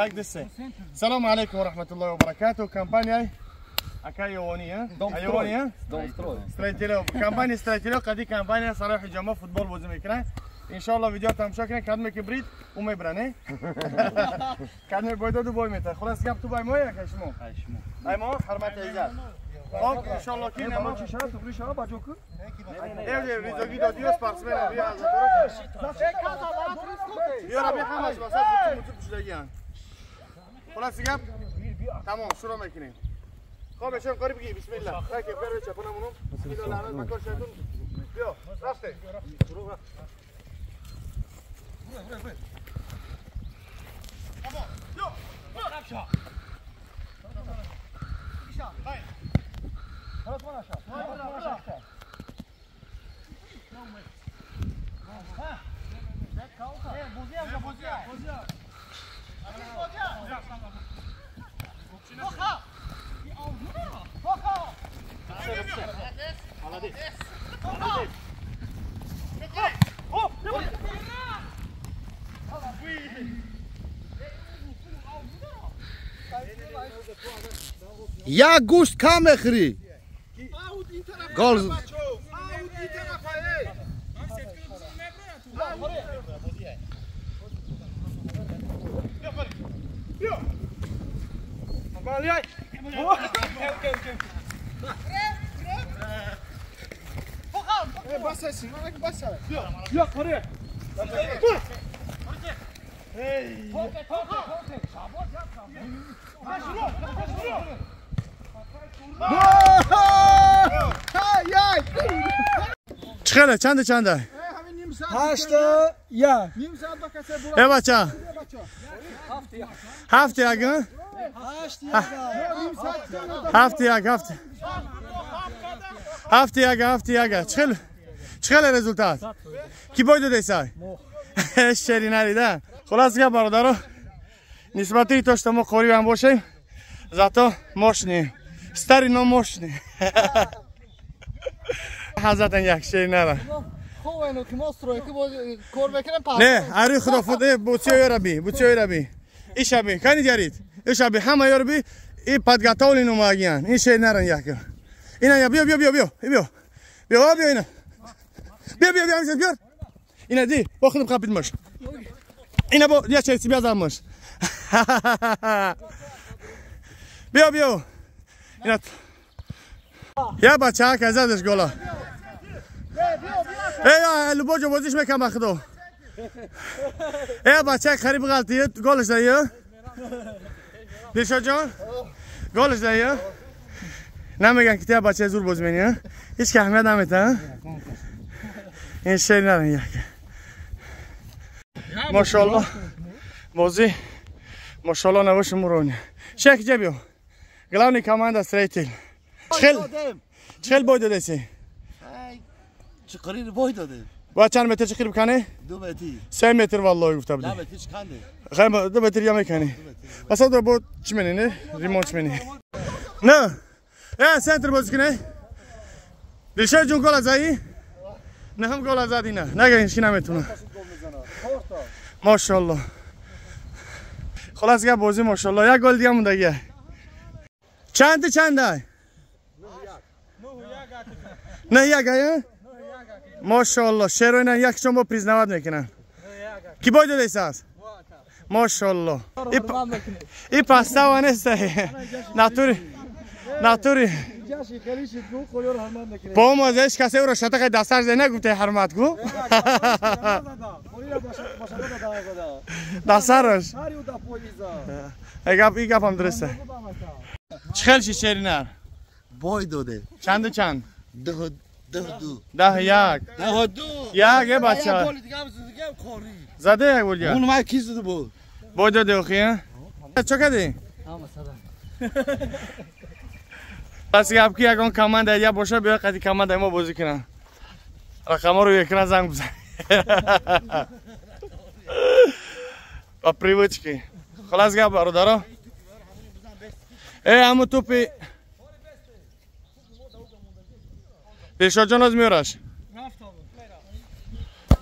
السلام عليكم ورحمة الله وبركاته. كامبانيا أكايونية أيونية استراتيجية كامبانيا استراتيجية قدي كامبانيا صراحة جماعة فوتبول بازی میکنه. إن شاء الله فيديو تماشا کنید کدوم کبریت و میبرنه کدوم باید دو بای میته خلاص گپ تو بای مویه که شما بای ما حرمت عزت خب إن شاء الله کی نما چی شد تو بریش ها باجو کو ایو ویدیو دادیو سپارسمن بیا از بیا ربی همش واسه تو شدگیان خلاص گپ تمام شروع میکنیم. خب بچه‌ها قریب بگی بسم الله راکی بر چپونمونم بسم الله لعنت مکر شیطان بیا راسته شروع یا گوشت کم بخری گل چخله چنده 8 یا ای بچه 7 یک 7 یک چخله رزولتات کی باید دیسای شری نریده خلاص که برادرو نسبتی توشت ما قریب هم باشیم زاتا ماشنی ستاری نو ماشنی حضرتن یک شری نره نه اری خدا فوده بوچه ربی ایش ابی کنید یارید ایش ابی همه یار بی ای پادگاتاولی نماگیان این شیر نرن یک اینا یا بیا اینا بیا اینا دی با خودم خپید مش اینا با یا چه بیا زمش بیا اینا یا بچه که زدش گلا ای لبوجو بازیش میکنم خدا ای بچه خریب غلطیه گلش دهیه دیشا جان گلش دهیه نمیگن که تیا بچه زور باز منی هیچ که اهمیت نمیده این شیر نرن یک ماشاءالله بازی ماشاءالله نوش مرونی شیخ جبیو گلاونی کاماند استریتیل چخل باید دادیسی چه قریر باید داده با چند متر چخیر بکنه 2 متر 3 متر والله گفته بودی 2 متر چه کنده خیلی 2 متر یا میکنی بس دو بود چی منی نه ریمونت منی نه سنتر بازی کنه دیشه جون گل زدی نه هم گل زدی نه نگه نمیتونه ماشاءالله خلاص گه بازی ماشاءالله یک گل دیگه مونده چنده نه یک ماشاءالله شیروی نه یک چون با پریزنواد میکنن کی باید دیسه است ماشاءالله ای پاستا و نیست ناتوری با مازش کسی او را شتاق دستر زنه گفته حرمت گو دسترش ای گپ هم درسته چخل شیری نر باید داده چند 10 یک بچه زده یک بول اون ما کی زده بود باید داده اخیه چه کدی؟ پس گپ کی اگه کامند یا باشه بیا قدی کامند ما بازی کنن رقم رو یک زنگ بزن با پریوچکی خلاص گپ برادرا همو توپی دیشا جان از میارش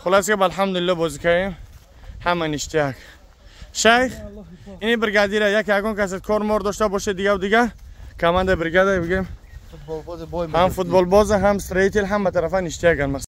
خلاص گپ الحمدلله بازی کردیم همه اشتیاق شیخ این بریگادیره یک یگان کسی کار مار داشته باشه دیگه و دیگه کمانده بریگاده بگیم فوتبال باز بای هم فوتبال باز هم استریتل هم به طرفا نشتیگن